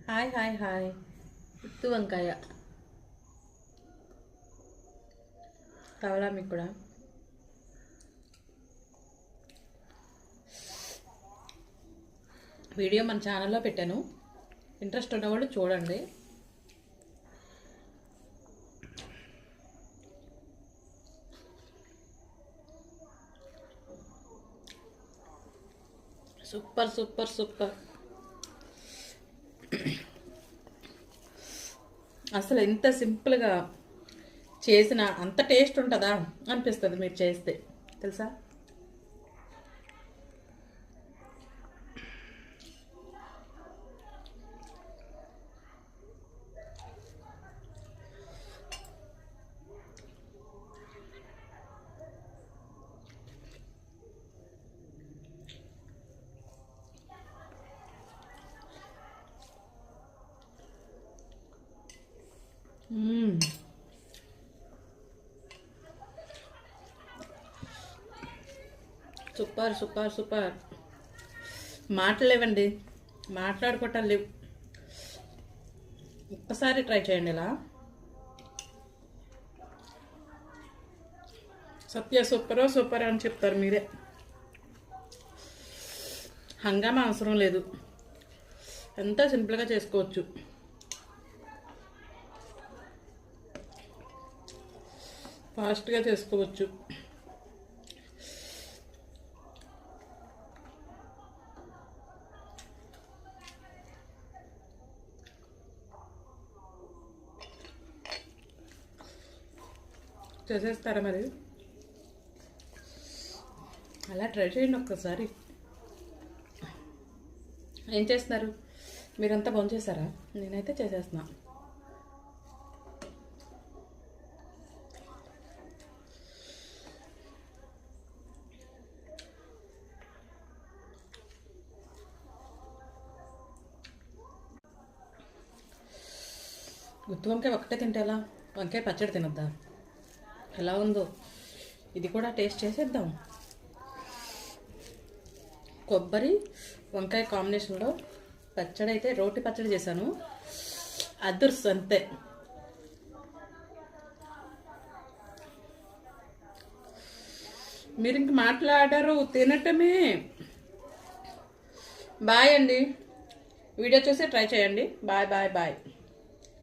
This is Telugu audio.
Hi hi hi. గుత్తి వంకాయ కావాలా మీకు కూడా? వీడియో మన ఛానల్లో పెట్టాను, ఇంట్రెస్ట్ ఉన్నవాళ్ళు చూడండి. Super super super. అసలు ఎంత సింపుల్గా చేసిన అంత టేస్ట్ ఉంటుందా అనిపిస్తుంది మీరు చేస్తే, తెలుసా? Super super super. మాటలేవండి, మాట్లాడుకోవటం లేవు. ఒక్కసారి ట్రై చేయండి ఇలా. సత్య సూపరో సూపర్ అని చెప్తారు మీరే. హంగామా అవసరం లేదు, ఎంత సింపుల్గా చేసుకోవచ్చు. ఫాస్ట్గా చేసుకోవచ్చు. చేసేస్తారా మరి? అలా ట్రై చేయండి ఒక్కసారి. ఏం చేస్తున్నారు మీరంతా భోంచేసారా? నేనైతే చేసేస్తున్నా. గుత్తి వంకాయ ఒక్కటే తింటే ఎలా? వంకాయ పచ్చడి తినొద్దా? ఎలా ఉందో ఇది కూడా టేస్ట్ చేసేద్దాం. కొబ్బరి వంకాయ కాంబినేషన్లో పచ్చడి అయితే రోటి పచ్చడి చేశాను, అదుర్స్ అంతే. మీరు ఇంక మాట్లాడారు, తినటమే. బాయ్ అండి. వీడియో చూసి ట్రై చేయండి. Bye bye bye.